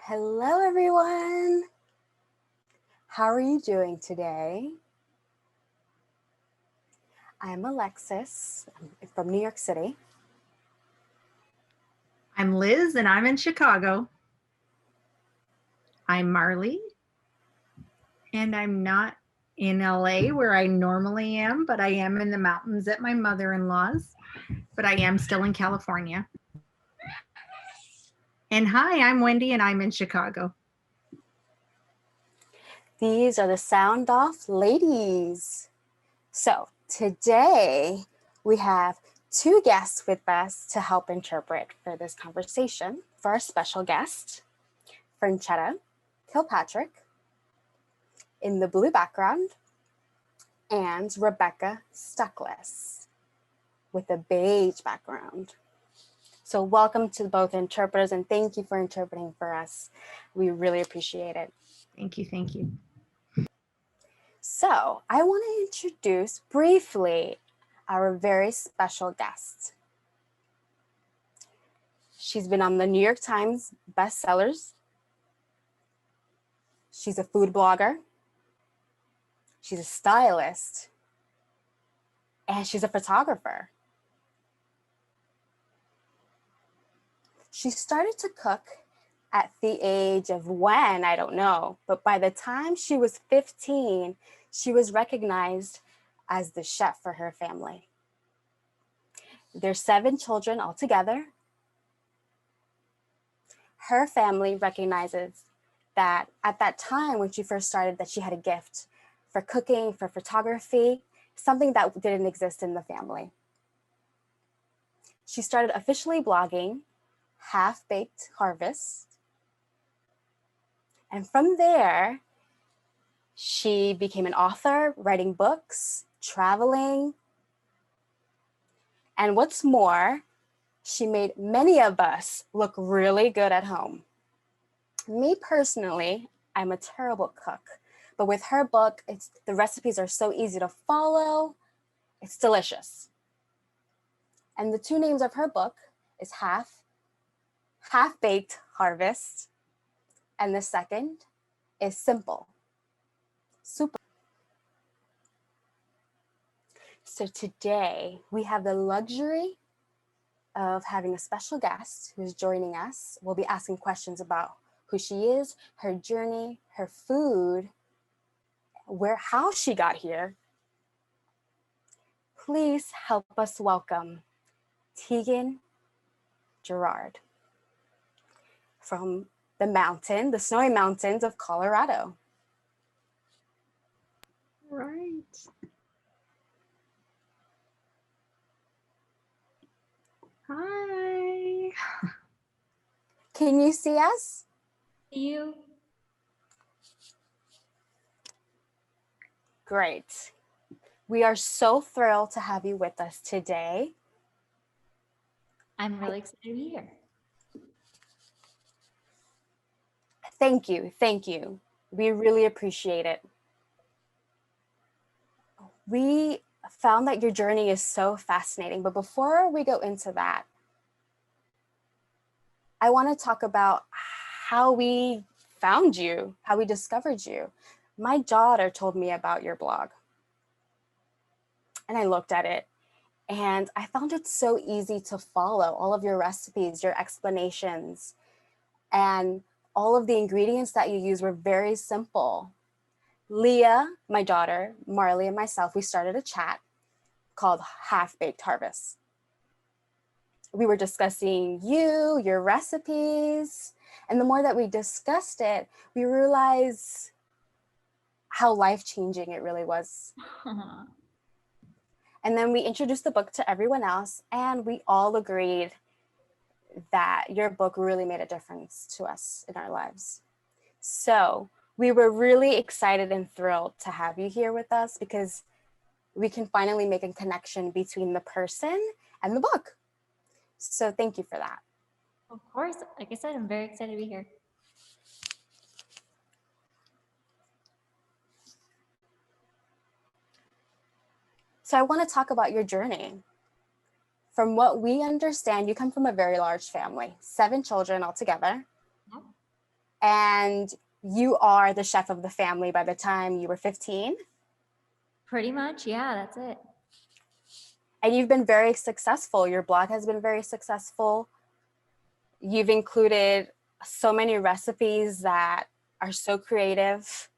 Hello, everyone. How are you doing today? I'm Alexis. I'm from New York City. I'm Liz and I'm in Chicago. I'm Marley and I'm not in LA where I normally am, but I am in the mountains at my mother-in-law's, but I am still in California. And hi, I'm Wendy and I'm in Chicago. These are the Sound Off ladies. So today we have two guests with us to help interpret for this conversation. For our special guest, Franchetta Kilpatrick in the blue background, and Rebecca Stuckless with a beige background. So welcome to both interpreters and thank you for interpreting for us. We really appreciate it. Thank you. Thank you. So I want to introduce briefly our very special guest. She's been on the New York Times bestsellers. She's a food blogger. She's a stylist. And she's a photographer. She started to cook at the age of when, I don't know, but by the time she was 15, she was recognized as the chef for her family. There's 7 children altogether. Her family recognizes that at that time when she first started that she had a gift for cooking, for photography, something that didn't exist in the family. She started officially blogging Half-Baked Harvest. And from there, she became an author, writing books, traveling. And what's more, she made many of us look really good at home. Me personally, I'm a terrible cook, but with her book, the recipes are so easy to follow. It's delicious. And the 2 names of her book is Half-Baked Harvest, and the second is Simple. Super. So today we have the luxury of having a special guest who's joining us. We'll be asking questions about who she is, her journey, her food, how she got here. Please help us welcome Tieghan Gerard from the snowy mountains of Colorado. Right. Hi. Can you see us? You. Great. We are so thrilled to have you with us today. I'm really excited to be here. Thank you. Thank you. We really appreciate it. We found that your journey is so fascinating, but before we go into that, I want to talk about how we found you, how we discovered you. My daughter told me about your blog, and I looked at it, and I found it so easy to follow. All of your recipes, your explanations, and all of the ingredients that you use were very simple. Leah, my daughter, Marley, and myself, we started a chat called Half-Baked Harvest. We were discussing your recipes, and the more that we discussed it, we realized how life-changing it really was. And then we introduced the book to everyone else, and we all agreed that your book really made a difference to us in our lives. So we were really excited and thrilled to have you here with us because we can finally make a connection between the person and the book. So thank you for that. Of course, like I said, I'm very excited to be here. So I want to talk about your journey. From what we understand, you come from a very large family, 7 children altogether. Yep. and you are the chef of the family by the time you were 15. Pretty much, yeah, that's it. And you've been very successful. Your blog has been very successful. You've included so many recipes that are so creative.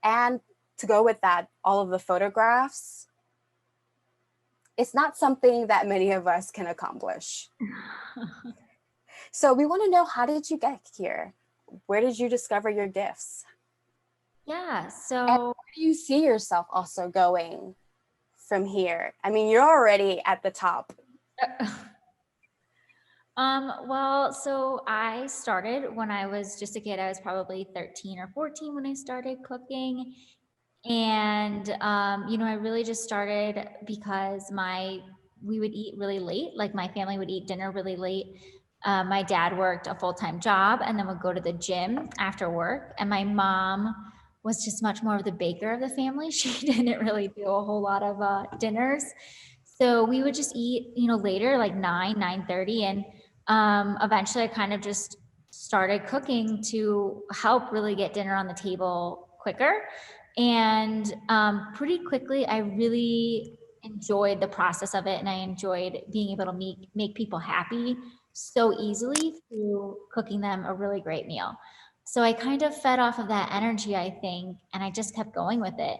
And to go with that, all of the photographs. It's not something that many of us can accomplish. So we want to know, how did you get here? Where did you discover your gifts? Yeah, And so where do you see yourself also going from here? I mean, you're already at the top. well, so I started when I was just a kid. I was probably 13 or 14 when I started cooking. And, I really just started because we would eat really late. Like my family would eat dinner really late. My dad worked a full-time job and then would go to the gym after work. And my mom was just much more of the baker of the family. She didn't really do a whole lot of dinners. So we would just eat, later, like 9:30. And eventually I kind of just started cooking to help really get dinner on the table quicker. And pretty quickly, I really enjoyed the process of it, and I enjoyed being able to make people happy so easily through cooking them a really great meal. So I kind of fed off of that energy, I think, and I just kept going with it.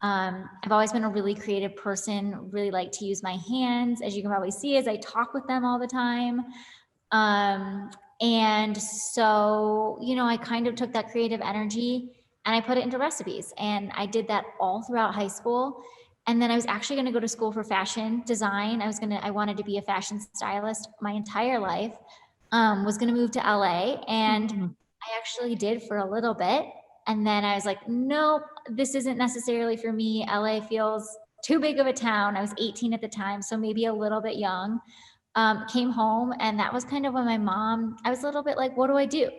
I've always been a really creative person, really like to use my hands, as you can probably see, as I talk with them all the time. And so, I kind of took that creative energy and I put it into recipes. And I did that all throughout high school. And then I was actually going to go to school for fashion design. I wanted to be a fashion stylist my entire life. Was going to move to LA, and I actually did for a little bit. And then I was like, nope, this isn't necessarily for me. LA feels too big of a town. I was 18 at the time, so maybe a little bit young. Came home, and that was kind of when I was a little bit like, what do I do?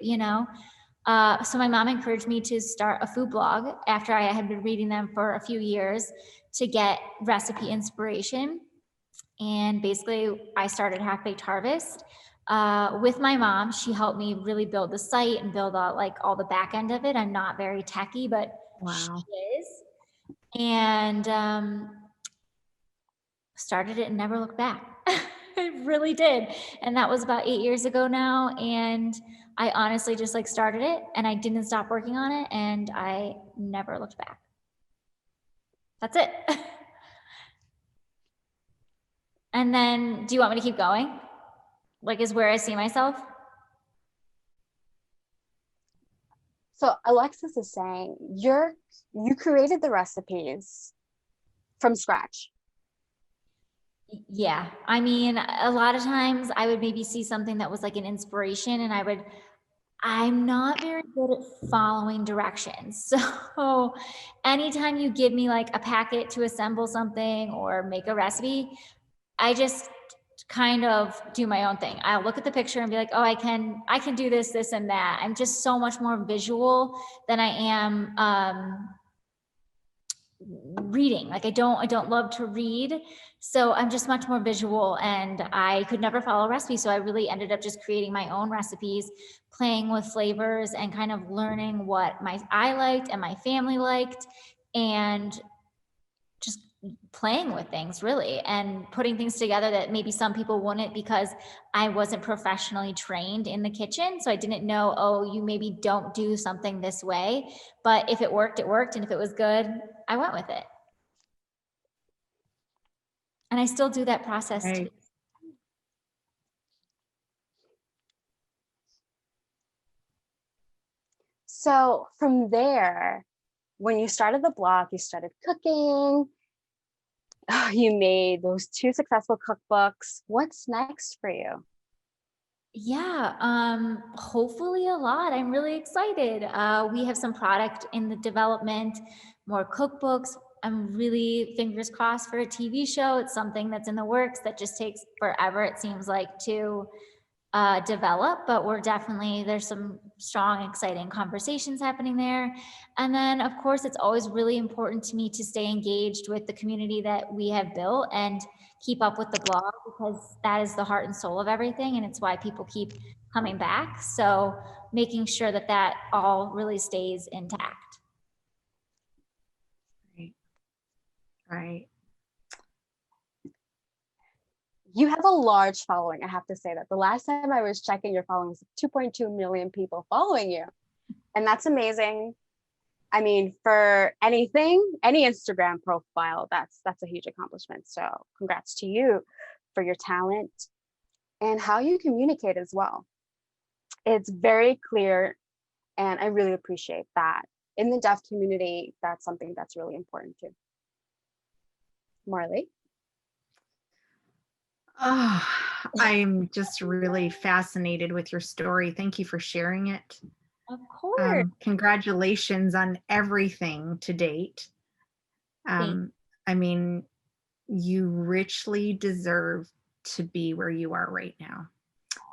So my mom encouraged me to start a food blog after I had been reading them for a few years to get recipe inspiration. And basically I started Half Baked Harvest with my mom. She helped me really build the site and build out like all the back end of it. I'm not very techy, but Wow. she is. And started it and never looked back. I really did. And that was about 8 years ago now. And I honestly just like started it and I didn't stop working on it and I never looked back. That's it. And then do you want me to keep going? Like, is where I see myself? So Alexis is saying you created the recipes from scratch. Yeah. I mean, a lot of times I would maybe see something that was like an inspiration and I'm not very good at following directions. So anytime you give me like a packet to assemble something or make a recipe, I just kind of do my own thing. I'll look at the picture and be like, oh, I can do this, this, and that. I'm just so much more visual than I am reading. Like I don't love to read. So I'm just much more visual and I could never follow a recipe. So I really ended up just creating my own recipes, playing with flavors and kind of learning what I liked and my family liked and just playing with things really and putting things together that maybe some people wouldn't because I wasn't professionally trained in the kitchen. So I didn't know, oh, you maybe don't do something this way, but if it worked, it worked. And if it was good, I went with it. And I still do that process Right. too. So from there, when you started the blog, you started cooking, you made those 2 successful cookbooks. What's next for you? Yeah, hopefully a lot. I'm really excited. We have some product in the development, more cookbooks. I'm really fingers crossed for a TV show. It's something that's in the works that just takes forever, it seems like, to develop, but there's some strong, exciting conversations happening there. And then, of course, it's always really important to me to stay engaged with the community that we have built and keep up with the blog because that is the heart and soul of everything. And it's why people keep coming back. So making sure that that all really stays intact. Right. Right. You have a large following. I have to say that. The last time I was checking your following was 2.2 million people following you. And that's amazing. I mean, for anything, any Instagram profile, that's a huge accomplishment. So congrats to you for your talent and how you communicate as well. It's very clear, and I really appreciate that. In the deaf community, that's something that's really important too. Marley? Oh, I'm just really fascinated with your story. Thank you for sharing it. Of course. Congratulations on everything to date. I mean, you richly deserve to be where you are right now.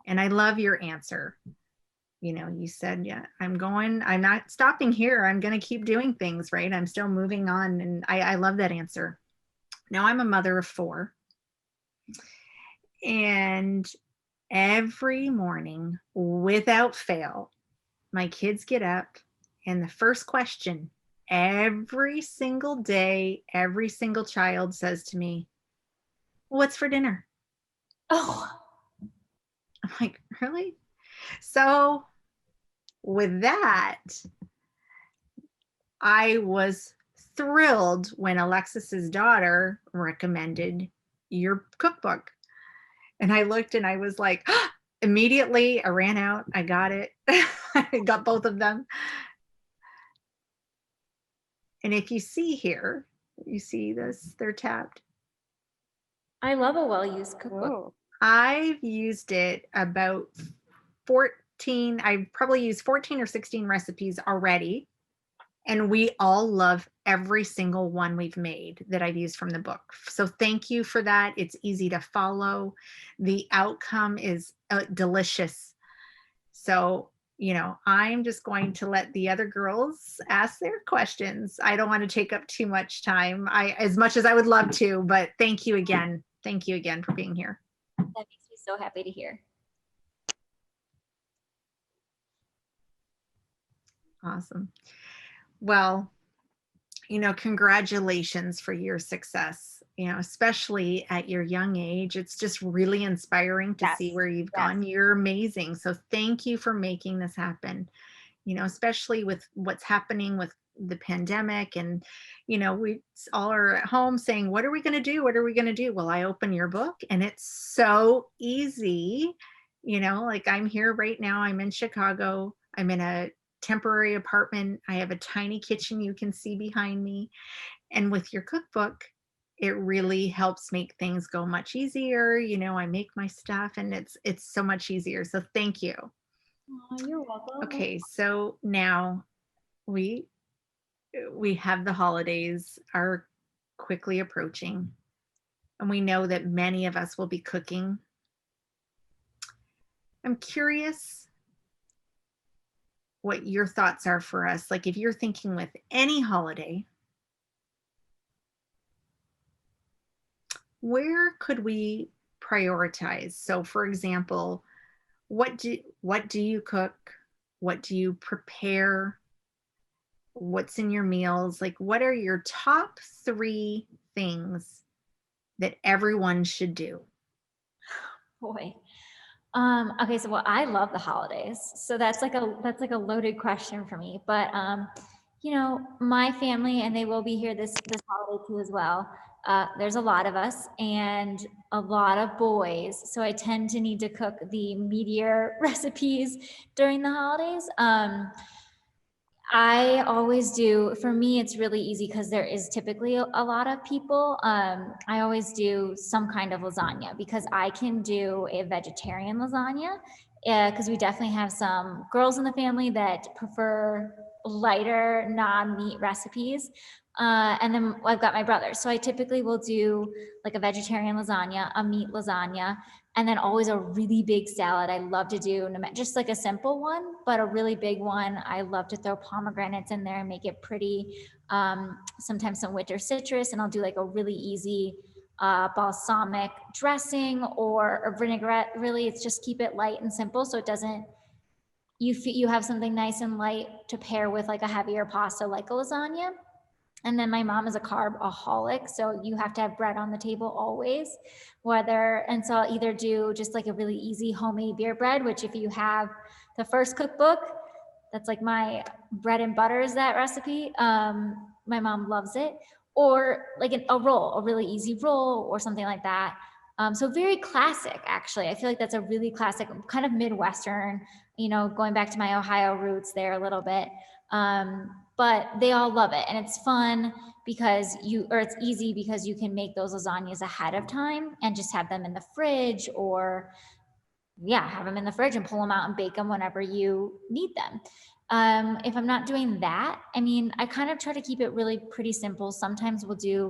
And I love your answer. You know, you said, yeah, I'm not stopping here. I'm going to keep doing things, right? I'm still moving on. And I love that answer. Now I'm a mother of 4. And every morning, without fail, my kids get up, and the first question every single day, every single child says to me, "What's for dinner?" Oh, I'm like, really? So with that, I was thrilled when Alexis's daughter recommended your cookbook. And I looked and I was like, immediately I ran out, I got it. I got both of them. And if you see here, you see this, they're tabbed. I love a well-used cookbook. Oh, I've used it about 14, I've probably used 14 or 16 recipes already. And we all love every single one we've made that I've used from the book. So thank you for that. It's easy to follow. The outcome is delicious. So, you know, I'm just going to let the other girls ask their questions. I don't want to take up too much time, as much as I would love to, but thank you again. Thank you again for being here. That makes me so happy to hear. Awesome. Well, you know, congratulations for your success, you know, especially at your young age. It's just really inspiring to see where you've gone. You're amazing. So thank you for making this happen, you know, especially with what's happening with the pandemic. And, you know, we all are at home saying, what are we going to do? What are we going to do? Well, I open your book and it's so easy. You know, like I'm here right now. I'm in Chicago. I'm in a temporary apartment. I have a tiny kitchen you can see behind me. And with your cookbook, it really helps make things go much easier. You know, I make my stuff and it's so much easier. So thank you. Oh, you're welcome. Okay, so now we have the holidays are quickly approaching, and we know that many of us will be cooking. I'm curious what your thoughts are for us. Like if you're thinking with any holiday, where could we prioritize? So for example, what do you cook? What do you prepare? What's in your meals? Like what are your top 3 things that everyone should do? Boy. Okay, so well, I love the holidays. So that's like a loaded question for me. But you know, my family, and they will be here this holiday too as well. There's a lot of us and a lot of boys. So I tend to need to cook the meatier recipes during the holidays. I always do. For me, it's really easy because there is typically a lot of people. I always do some kind of lasagna because I can do a vegetarian lasagna because we definitely have some girls in the family that prefer lighter, non-meat recipes. And then I've got my brother. So I typically will do like a vegetarian lasagna, a meat lasagna, and then always a really big salad. I love to do just like a simple one, but a really big one. I love to throw pomegranates in there and make it pretty. Sometimes some winter citrus, and I'll do like a really easy balsamic dressing or a vinaigrette. Really, it's just keep it light and simple so it doesn't you have something nice and light to pair with like a heavier pasta like a lasagna. And then my mom is a carbaholic, so you have to have bread on the table always. And so I'll either do just like a really easy homemade beer bread, which if you have the first cookbook, that's like my bread and butter is that recipe. My mom loves it. Or like a roll, a really easy roll or something like that. So very classic, actually. I feel like that's a really classic, kind of Midwestern, going back to my Ohio roots there a little bit. But they all love it. And it's fun because it's easy because you can make those lasagnas ahead of time and just have them in the fridge have them in the fridge and pull them out and bake them whenever you need them. If I'm not doing that, I kind of try to keep it really pretty simple. Sometimes we'll do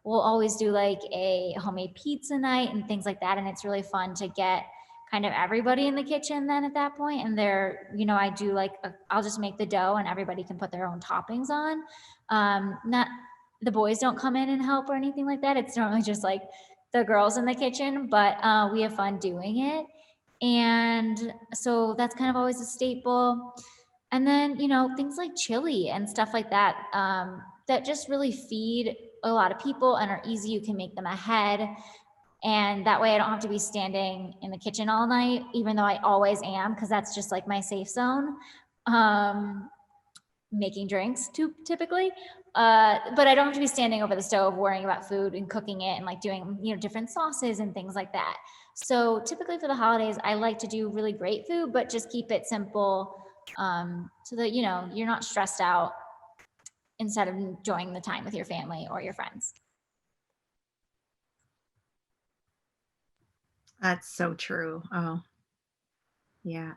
we'll always do like a homemade pizza night and things like that. And it's really fun to get kind of everybody in the kitchen then at that point. And I do I'll just make the dough and everybody can put their own toppings on. Not the boys don't come in and help or anything like that. It's normally just like the girls in the kitchen, but we have fun doing it. And so that's kind of always a staple. And then, things like chili and stuff like that, that just really feed a lot of people and are easy. You can make them ahead. And that way I don't have to be standing in the kitchen all night, even though I always am, because that's just like my safe zone. Making drinks typically. But I don't have to be standing over the stove worrying about food and cooking it and like doing, different sauces and things like that. So typically for the holidays, I like to do really great food, but just keep it simple so that, you're not stressed out instead of enjoying the time with your family or your friends. That's so true. Oh, yeah.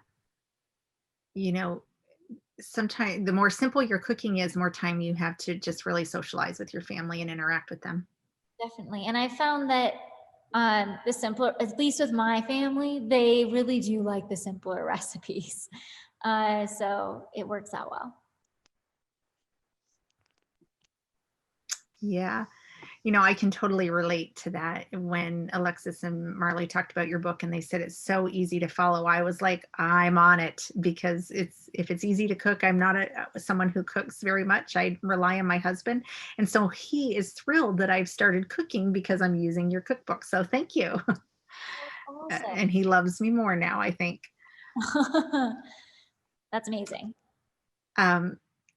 Sometimes the more simple your cooking is, more time you have to just really socialize with your family and interact with them. Definitely. And I found that the simpler, at least with my family, they really do like the simpler recipes. So it works out well. Yeah. I can totally relate to that. When Alexis and Marley talked about your book and they said it's so easy to follow, I was like, I'm on it, because if it's easy to cook, I'm not someone who cooks very much. I rely on my husband. And so he is thrilled that I've started cooking because I'm using your cookbook. So thank you. Awesome. And he loves me more now, I think. That's amazing.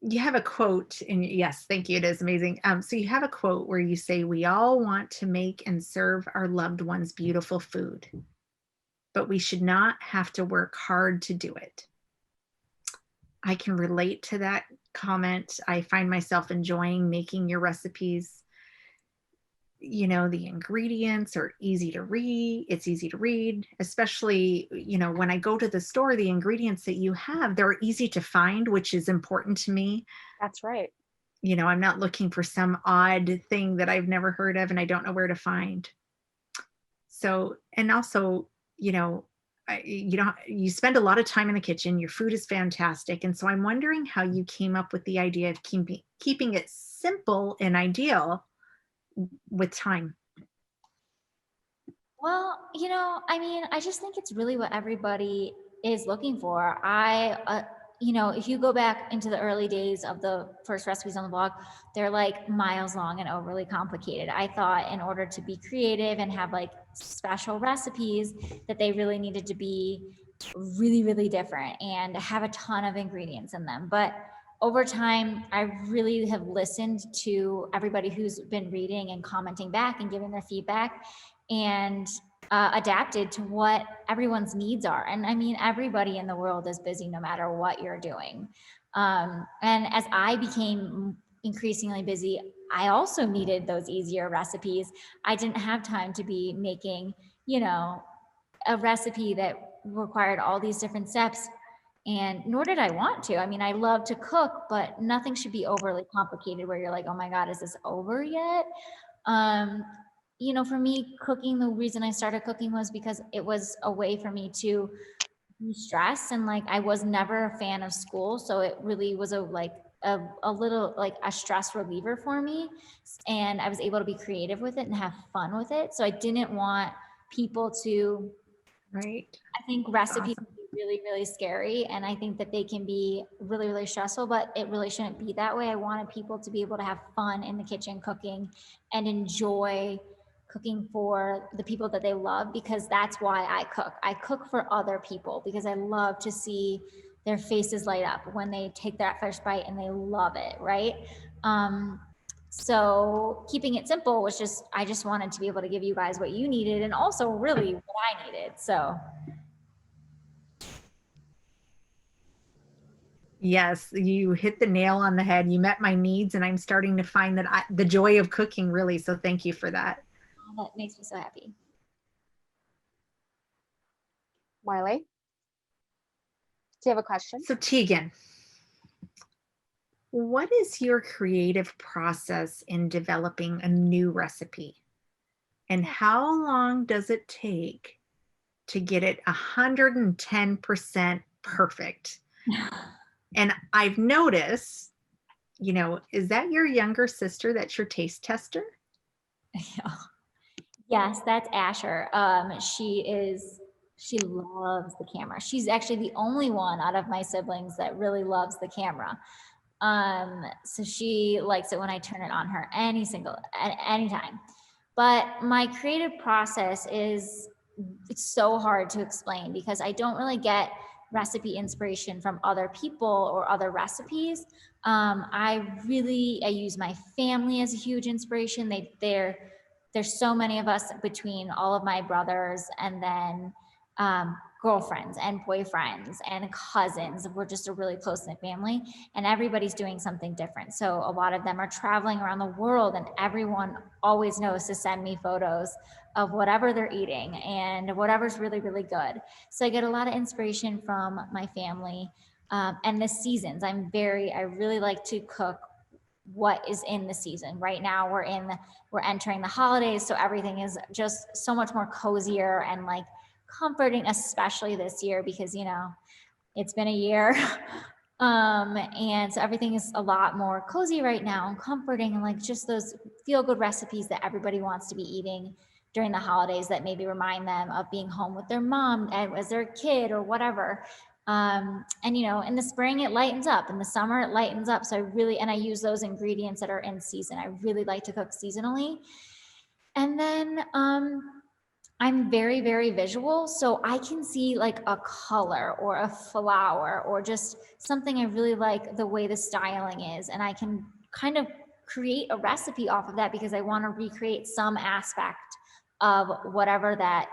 You have a quote, and yes, thank you. It is amazing. So you have a quote where you say, "We all want to make and serve our loved ones beautiful food, but we should not have to work hard to do it." I can relate to that comment. I find myself enjoying making your recipes. The ingredients are easy to read. It's easy to read, especially, when I go to the store, the ingredients that you have, they're easy to find, which is important to me. That's right. I'm not looking for some odd thing that I've never heard of and I don't know where to find. So, and also, you spend a lot of time in the kitchen. Your food is fantastic. And so I'm wondering how you came up with the idea of keeping it simple and ideal with time. Well, I just think it's really what everybody is looking for. If you go back into the early days of the first recipes on the blog, they're like miles long and overly complicated. I thought in order to be creative and have like special recipes that they really needed to be really, really different and have a ton of ingredients in them. But over time, I really have listened to everybody who's been reading and commenting back and giving their feedback, and adapted to what everyone's needs are. And everybody in the world is busy no matter what you're doing. And as I became increasingly busy, I also needed those easier recipes. I didn't have time to be making, a recipe that required all these different steps. And nor did I want to. I love to cook, but nothing should be overly complicated where you're like, oh my God, is this over yet? For me, cooking, the reason I started cooking was because it was a way for me to de-stress. And like, I was never a fan of school. So it really was a little like a stress reliever for me. And I was able to be creative with it and have fun with it. So I didn't want people to, right. I think recipes Awesome. really, really scary. And I think that they can be really, really stressful, but it really shouldn't be that way. I wanted people to be able to have fun in the kitchen cooking and enjoy cooking for the people that they love, because that's why I cook. I cook for other people because I love to see their faces light up when they take that first bite and they love it, right? So keeping it simple was just, I just wanted to be able to give you guys what you needed and also really what I needed. So Yes, you hit the nail on the head. You met my needs, and I'm starting to find that the joy of cooking, really. So thank you for that. that makes me so happy. Marley, do you have a question? So Tieghan, what is your creative process in developing a new recipe? And how long does it take to get it 110% perfect? And I've noticed, is that your younger sister that's your taste tester? Yes, that's Asher. She loves the camera. She's actually the only one out of my siblings that really loves the camera. So she likes it when I turn it on her anytime. But my creative process it's so hard to explain because I don't really get recipe inspiration from other people or other recipes. I use my family as a huge inspiration. There's so many of us between all of my brothers and then girlfriends and boyfriends and cousins. We're just a really close-knit family, and everybody's doing something different. So a lot of them are traveling around the world, and everyone always knows to send me photos of whatever they're eating and whatever's really, really good. So I get a lot of inspiration from my family and the seasons. I really like to cook what is in the season. Right now we're entering the holidays, so everything is just so much more cozier and like comforting, especially this year because it's been a year. And so everything is a lot more cozy right now and comforting, and like just those feel good recipes that everybody wants to be eating during the holidays that maybe remind them of being home with their mom as their kid or whatever. And in the spring it lightens up, in the summer it lightens up. So I use those ingredients that are in season. I really like to cook seasonally. And then I'm very, very visual. So I can see like a color or a flower or just something I really like the way the styling is. And I can kind of create a recipe off of that because I want to recreate some aspect of whatever that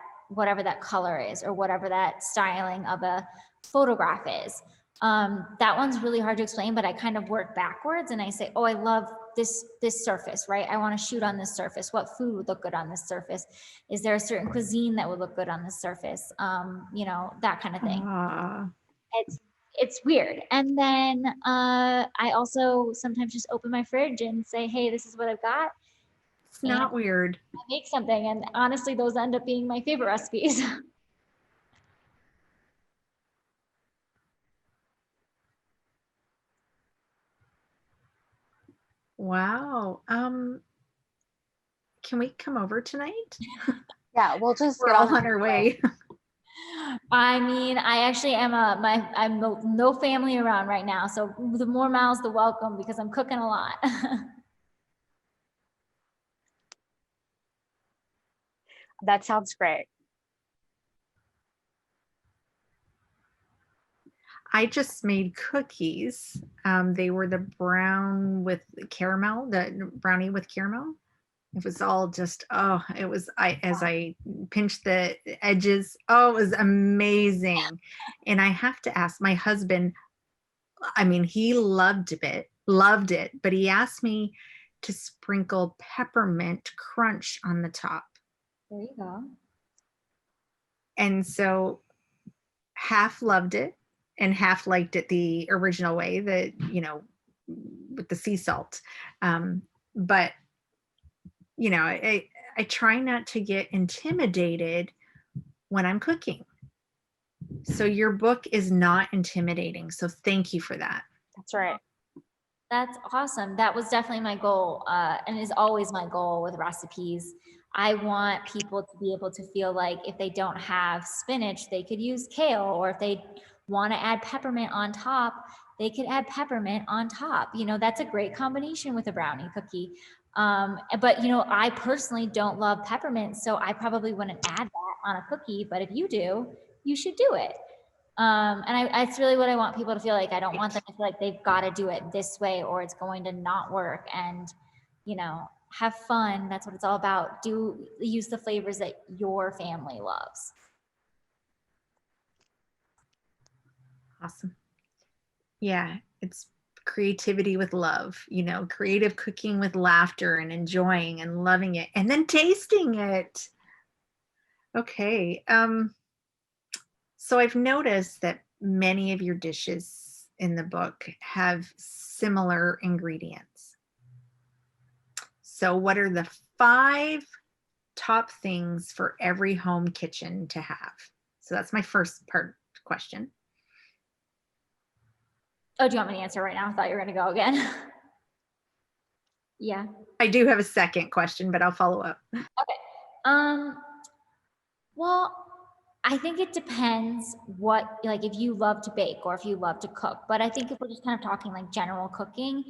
color is or whatever that styling of a photograph is. That one's really hard to explain, but I kind of work backwards and I say, oh, I love this surface, right? I want to shoot on this surface. What food would look good on this surface? Is there a certain cuisine that would look good on this surface? That kind of thing. It's weird. And then I also sometimes just open my fridge and say, hey, this is what I've got. It's not weird. I make something, and honestly, those end up being my favorite recipes. Wow. Can we come over tonight? Yeah, we'll just We're all on our way. I mean, I actually am I'm no family around right now. So the more mouths, the welcome, because I'm cooking a lot. That sounds great. I just made cookies. They were the brownie with caramel. It was all just, as I pinched the edges, it was amazing. And I have to ask my husband, I mean, he loved it, but he asked me to sprinkle peppermint crunch on the top. There you go. And so half loved it and half liked it the original way, with the sea salt. But I try not to get intimidated when I'm cooking. So your book is not intimidating. So thank you for that. That's right. That's awesome. That was definitely my goal, and is always my goal with recipes. I want people to be able to feel like if they don't have spinach, they could use kale, or if they want to add peppermint on top, they could add peppermint on top. You know, that's a great combination with a brownie cookie. But you know, I personally don't love peppermint, so I probably wouldn't add that on a cookie. But if you do, you should do it. It's really what I want people to feel like. I don't want them to feel like they've got to do it this way or it's going to not work. And, you know, have fun. That's what it's all about. Use the flavors that your family loves. Awesome. Yeah, it's creativity with love, you know, creative cooking with laughter and enjoying and loving it and then tasting it. Okay. So I've noticed that many of your dishes in the book have similar ingredients. So what are the 5 top things for every home kitchen to have? So that's my first part question. Oh, do you want me to answer right now? I thought you were going to go again. Yeah. I do have a second question, but I'll follow up. Okay. Well, I think it depends what, like, if you love to bake or if you love to cook. But I think if we're just kind of talking like general cooking,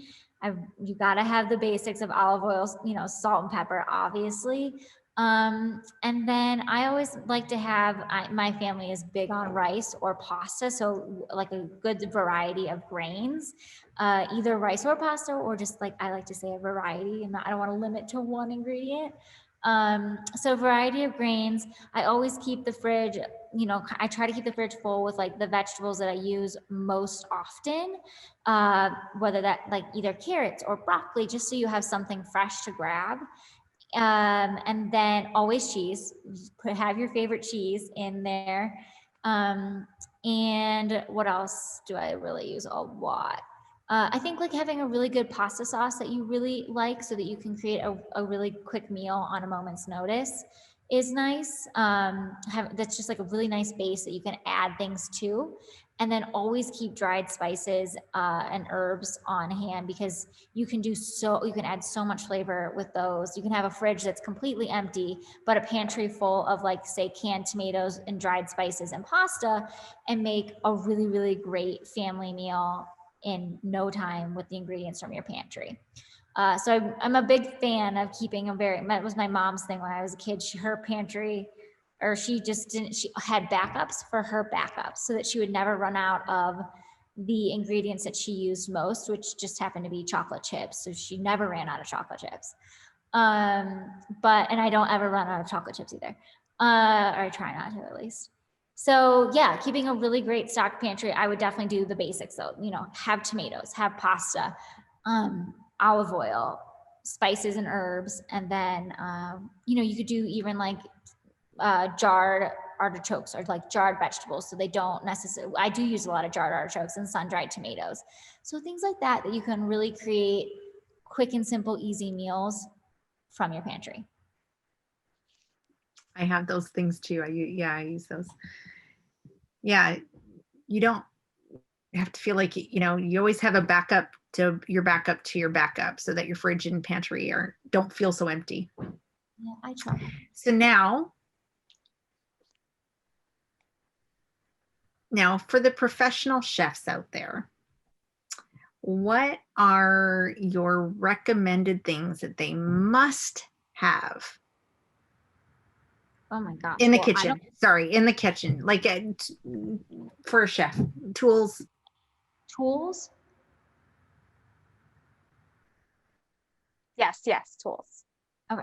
you got to have the basics of olive oil, you know, salt and pepper, obviously. And then I always like to have, my family is big on rice or pasta. So like a good variety of grains, either rice or pasta, or just like, I like to say a variety, and I don't want to limit to one ingredient. So variety of grains. I always keep the fridge, you know, I try to keep the fridge full with like the vegetables that I use most often, whether that like either carrots or broccoli, just so you have something fresh to grab. And then always cheese. Have your favorite cheese in there. And what else do I really use a lot? I think like having a really good pasta sauce that you really like, so that you can create a really quick meal on a moment's notice, is nice. That's just like a really nice base that you can add things to. And then always keep dried spices and herbs on hand, because you can add so much flavor with those. You can have a fridge that's completely empty, but a pantry full of like, say, canned tomatoes and dried spices and pasta, and make a really, really great family meal in no time with the ingredients from your pantry. So I'm a big fan of keeping that was my mom's thing when I was a kid. Her pantry, or she had backups for her backups, so that she would never run out of the ingredients that she used most, which just happened to be chocolate chips. So she never ran out of chocolate chips. And I don't ever run out of chocolate chips either. Or I try not to, at least. So yeah, keeping a really great stock pantry. I would definitely do the basics though, you know, have tomatoes, have pasta, olive oil, spices and herbs. And then, you know, you could do even like jarred artichokes, or like jarred vegetables. So they don't necessarily, I do use a lot of jarred artichokes and sun-dried tomatoes. So things like that you can really create quick and simple, easy meals from your pantry. I have those things too. I use those. Yeah, you don't have to feel like, you know, you always have a backup to your backup, so that your fridge and pantry don't feel so empty. Yeah, I try. So now for the professional chefs out there, what are your recommended things that they must have? Oh my gosh. In the kitchen. Sorry, in the kitchen. Like for a chef. Tools. Tools? Yes, tools. Okay.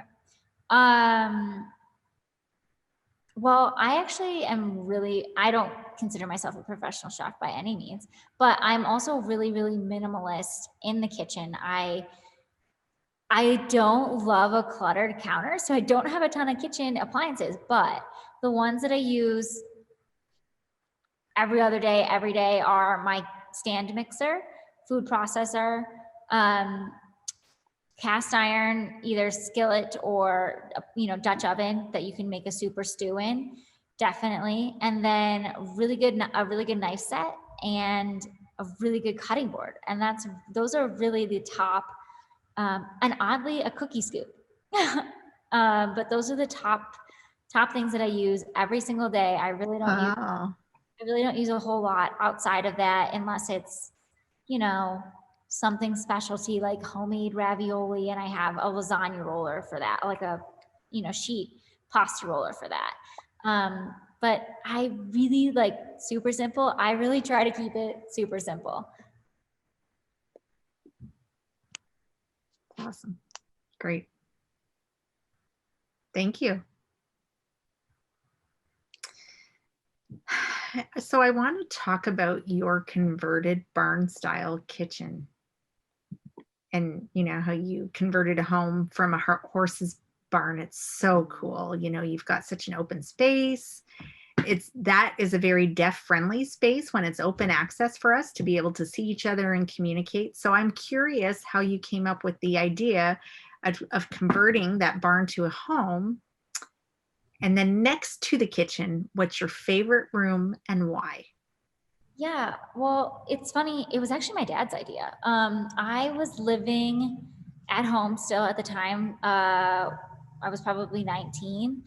Well, I actually I don't consider myself a professional chef by any means, but I'm also really, really minimalist in the kitchen. I don't love a cluttered counter, so I don't have a ton of kitchen appliances, but the ones that I use every other day, every day, are my stand mixer, food processor, cast iron, either skillet or, you know, Dutch oven that you can make a super stew in, definitely. And then a really good knife set and a really good cutting board. And those are really the top, and oddly, a cookie scoop. But those are the top things that I use every single day. I really don't use a whole lot outside of that, unless it's, you know, something specialty like homemade ravioli, and I have a lasagna roller for that, like a, you know, sheet pasta roller for that. But I really like super simple. I really try to keep it super simple. Awesome. Great. Thank you. So I want to talk about your converted barn style kitchen, and you know how you converted a home from a horse's barn. It's so cool. You know, you've got such an open space. That is a very deaf friendly space when it's open access for us to be able to see each other and communicate. So I'm curious how you came up with the idea of converting that barn to a home. And then next to the kitchen, what's your favorite room and why? Yeah, well, it's funny. It was actually my dad's idea. I was living at home still at the time. I was probably 19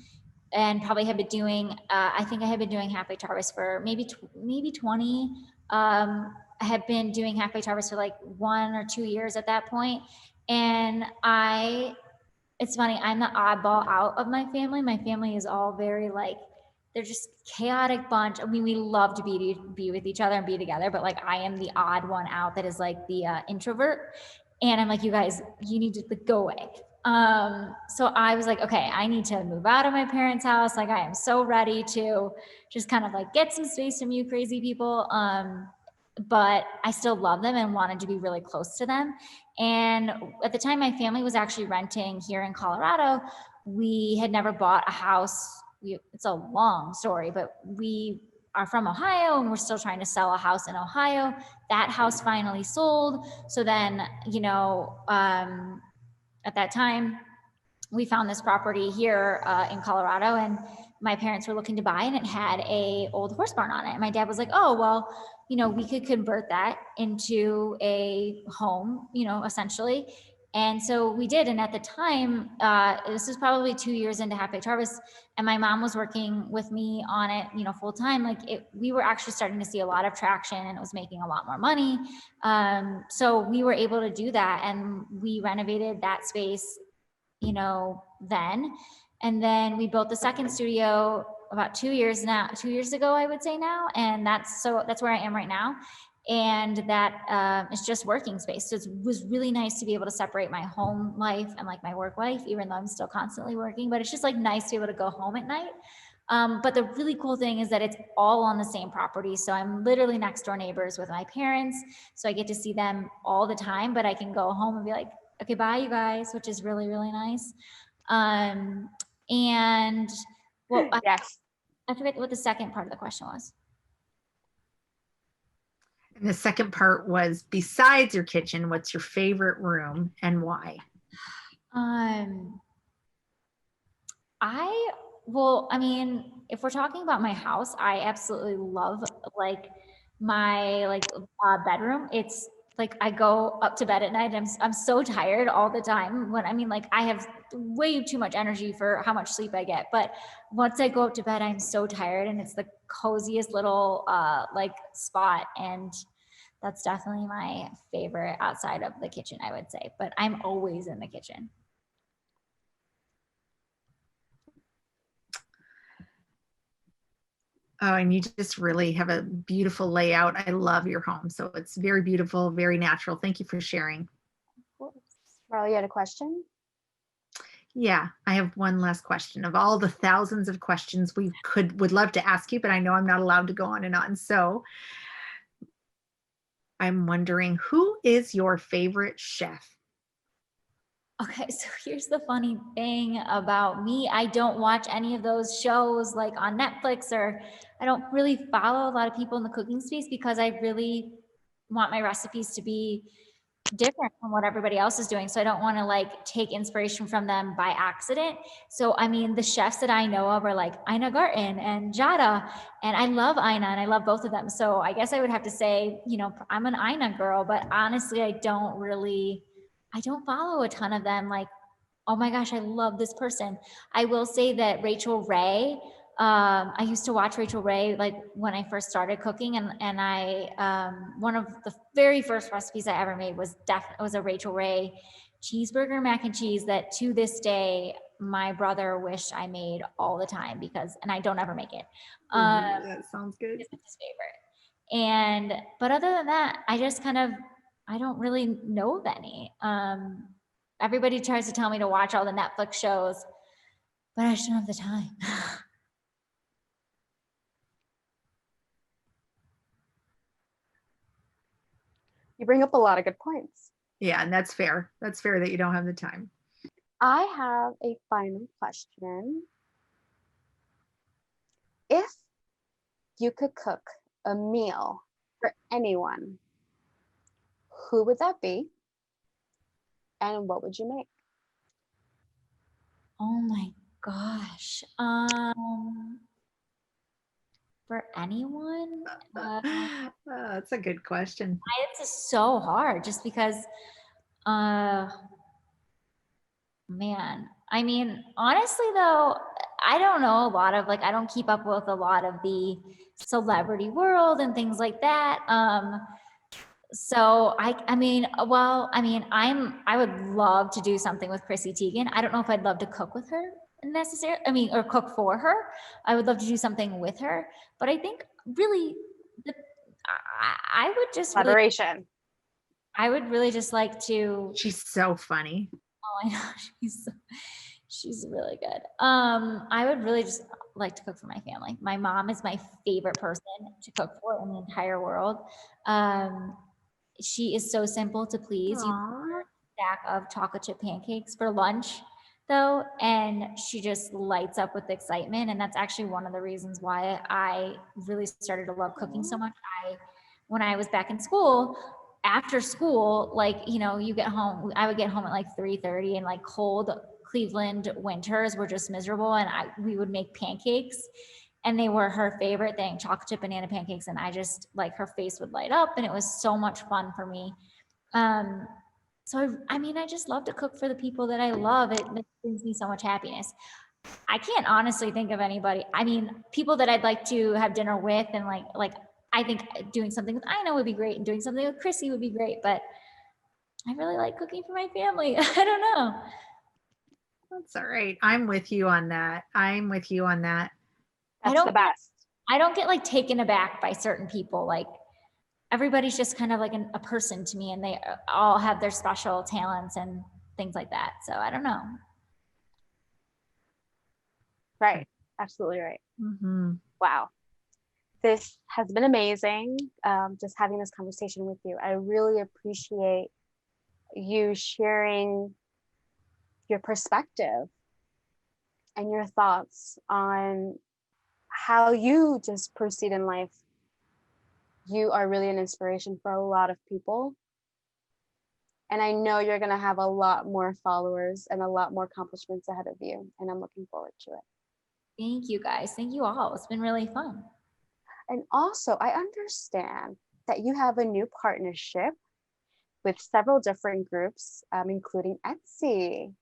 and probably had been doing, I think I had been doing Half Baked Harvest for maybe 20. I had been doing Half Baked Harvest for like 1 or 2 years at that point. And it's funny, I'm the oddball out of my family. My family is all very like, they're just chaotic bunch. I mean, we love to be with each other and be together, but like I am the odd one out that is like the introvert. And I'm like, you guys, you need to go away. So I was like, okay, I need to move out of my parents' house. Like I am so ready to just kind of like get some space from you crazy people. But I still love them and wanted to be really close to them. And at the time, my family was actually renting here in Colorado. We had never bought a house. It's a long story, but we are from Ohio and we're still trying to sell a house in Ohio. That house finally sold. So then, you know, at that time, we found this property here in Colorado, and my parents were looking to buy, and it had a old horse barn on it. And my dad was like, oh, well, you know, we could convert that into a home, you know, essentially. And so we did. And at the time, this was probably 2 years into Half Baked Harvest, and my mom was working with me on it, you know, full time. Like we were actually starting to see a lot of traction, and it was making a lot more money. So we were able to do that, and we renovated that space, you know, then. And then we built the second studio about 2 years ago, I would say now. And that's where I am right now. And that is just working space. So it was really nice to be able to separate my home life and like my work life, even though I'm still constantly working, but it's just like nice to be able to go home at night. But the really cool thing is that it's all on the same property. So I'm literally next door neighbors with my parents. So I get to see them all the time, but I can go home and be like, okay, bye you guys, which is really, really nice. And well, yes. I forget what the second part of the question was. And the second part was, besides your kitchen, what's your favorite room and why? I mean, if we're talking about my house, I absolutely love like my bedroom. It's like I go up to bed at night. I'm so tired all the time. Like I have way too much energy for how much sleep I get. But once I go up to bed, I'm so tired, and it's the coziest little like spot. And that's definitely my favorite outside of the kitchen, I would say. But I'm always in the kitchen. Oh, and you just really have a beautiful layout. I love your home. So it's very beautiful, very natural. Thank you for sharing. Riley, you had a question? Yeah, I have one last question. Of all the thousands of questions we would love to ask you, but I know I'm not allowed to go on and on. So I'm wondering, who is your favorite chef? Okay, so here's the funny thing about me. I don't watch any of those shows like on Netflix, or I don't really follow a lot of people in the cooking space because I really want my recipes to be different from what everybody else is doing. So I don't want to like take inspiration from them by accident. So, I mean, the chefs that I know of are like Ina Garten and Jada, and I love Ina and I love both of them. So I guess I would have to say, you know, I'm an Ina girl, but honestly, I don't follow a ton of them. Like oh my gosh, I love this person. I will say that Rachel Ray, I used to watch Rachel Ray like when I first started cooking, and I one of the very first recipes I ever made was a Rachel Ray cheeseburger mac and cheese that to this day my brother wished I made all the time and I don't ever make it. Ooh, that sounds good. It's his favorite. But other than that, I don't really know any. Everybody tries to tell me to watch all the Netflix shows, but I just don't have the time. You bring up a lot of good points. Yeah, and that's fair. That's fair that you don't have the time. I have a final question. If you could cook a meal for anyone, who would that be? And what would you make? Oh my gosh. For anyone? That's a good question. It's just so hard just because, man, I mean, honestly though, I don't know a lot of I don't keep up with a lot of the celebrity world and things like that. So I mean, I would love to do something with Chrissy Teigen. I don't know if I'd love to cook with her necessarily. I mean, or cook for her. I would love to do something with her, but I think really, I would just Collaboration. I would really just like to. She's so funny. Oh, I know she's really good. I would really just like to cook for my family. My mom is my favorite person to cook for in the entire world. She is so simple to please. You Aww. stack of chocolate chip pancakes for lunch though, and she just lights up with excitement. And that's actually one of the reasons why I really started to love cooking so much. When I was back in school, after school, you get home, I would get home at 3:30, and cold Cleveland winters were just miserable. And we would make pancakes, and they were her favorite thing, chocolate chip banana pancakes. And I just her face would light up, and it was so much fun for me. So I just love to cook for the people that I love. It brings me so much happiness. I can't honestly think of anybody. I mean, people that I'd like to have dinner with, and I think doing something with Ina would be great, and doing something with Chrissy would be great, but I really like cooking for my family. I don't know. That's all right. I'm with you on that. That's the best. I don't get taken aback by certain people. Everybody's just kind of a person to me, and they all have their special talents and things like that. So I don't know. Right. Absolutely right. Mm-hmm. Wow. This has been amazing. Just having this conversation with you. I really appreciate you sharing your perspective and your thoughts on how you just proceed in life. You are really an inspiration for a lot of people. And I know you're going to have a lot more followers and a lot more accomplishments ahead of you. And I'm looking forward to it. Thank you guys. Thank you all. It's been really fun. And also, I understand that you have a new partnership with several different groups, including Etsy.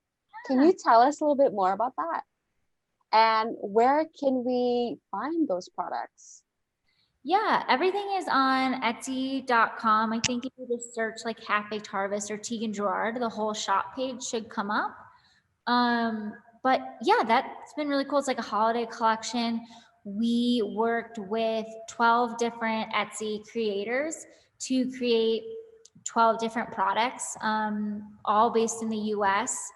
Can you tell us a little bit more about that? And where can we find those products? Yeah, everything is on Etsy.com. I think if you just search Half Baked Harvest or Tieghan Gerard, the whole shop page should come up. But yeah, that's been really cool. It's a holiday collection. We worked with 12 different Etsy creators to create 12 different products, all based in the US.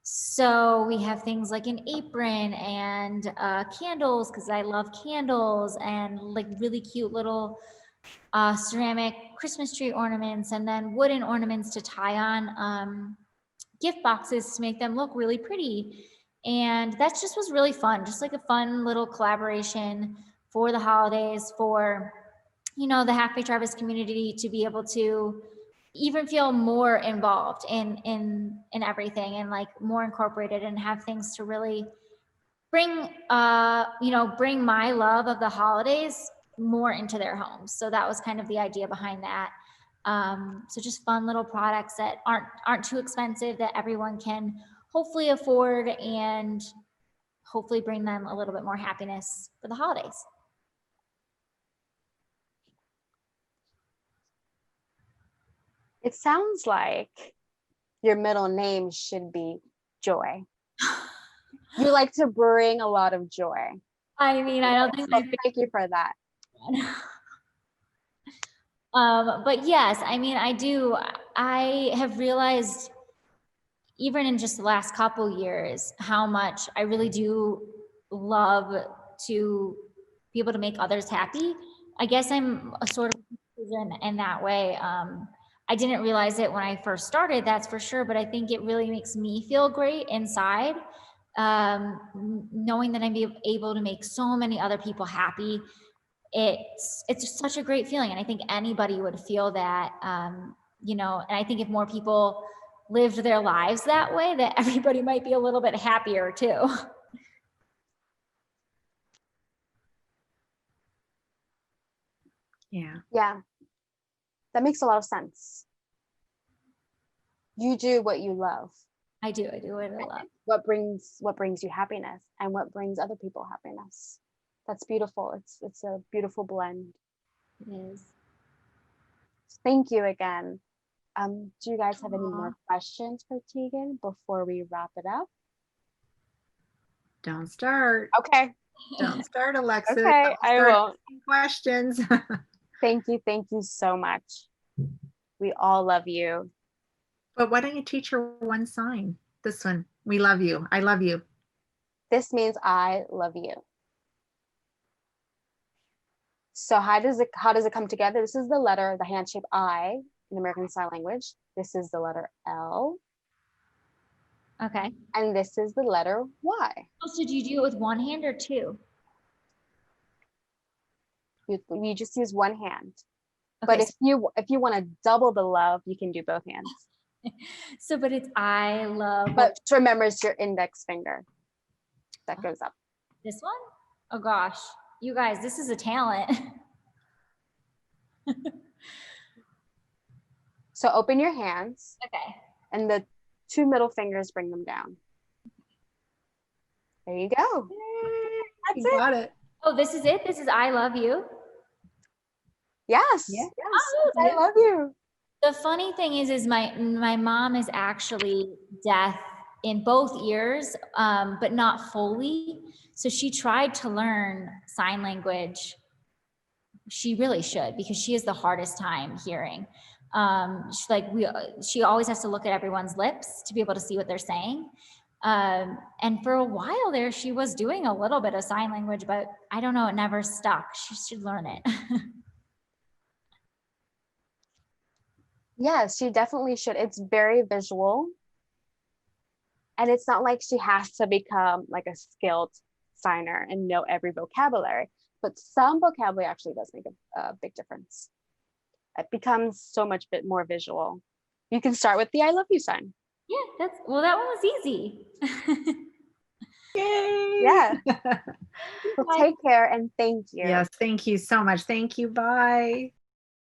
So we have things like an apron and candles, because I love candles, and really cute little ceramic Christmas tree ornaments, and then wooden ornaments to tie on gift boxes to make them look really pretty. And that just was really fun, just a fun little collaboration for the holidays, for the Half Baked Harvest community to be able to even feel more involved in everything, and more incorporated, and have things to really bring bring my love of the holidays more into their homes. So that was kind of the idea behind that. So just fun little products that aren't too expensive, that everyone can hopefully afford and hopefully bring them a little bit more happiness for the holidays. It sounds like your middle name should be Joy. You like to bring a lot of joy. I mean, I don't think so thank you for that. But yes, I mean, I have realized even in just the last couple years, how much I really do love to be able to make others happy. I guess I'm a sort of in that way. I didn't realize it when I first started, that's for sure, but I think it really makes me feel great inside. Knowing that I'm able to make so many other people happy, it's just such a great feeling. And I think anybody would feel that, you know, and I think if more people lived their lives that way, that everybody might be a little bit happier too. Yeah. Yeah. That makes a lot of sense. You do what you love. I do what I love. What brings you happiness and what brings other people happiness. That's beautiful. It's a beautiful blend. It is. Thank you again. Do you guys have any more questions for Tieghan before we wrap it up? Don't start. Okay. Don't start, Alexis. Okay, I won't. Questions. Thank you so much. We all love you. But why don't you teach her one sign? This one. We love you. I love you. This means I love you. So how does it come together? This is the letter, the hand shape I in American Sign Language. This is the letter L. Okay. And this is the letter Y. So do you do it with one hand or two? You just use one hand. Okay, But if you want to double the love, you can do both hands. so but it's I love. But remember, it's your index finger that goes up. This one? Oh gosh, you guys, this is a talent. So open your hands. Okay. And the two middle fingers, bring them down. There you go. That's it. Got it. Oh, this is it? This is I love you? Yes. Yeah. Yes. Oh, I love you. The funny thing is my mom is actually deaf in both ears, but not fully. So she tried to learn sign language. She really should, because she has the hardest time hearing. She always has to look at everyone's lips to be able to see what they're saying. And for a while there, she was doing a little bit of sign language, but I don't know, it never stuck. She should learn it. Yes, she definitely should. It's very visual. And it's not like she has to become like a skilled signer and know every vocabulary, but some vocabulary actually does make a big difference. It becomes so much bit more visual. You can start with the I love you sign. Yeah, that one was easy. Yay! Yeah. Well, take care and thank you. Yes, thank you so much. Thank you. Bye.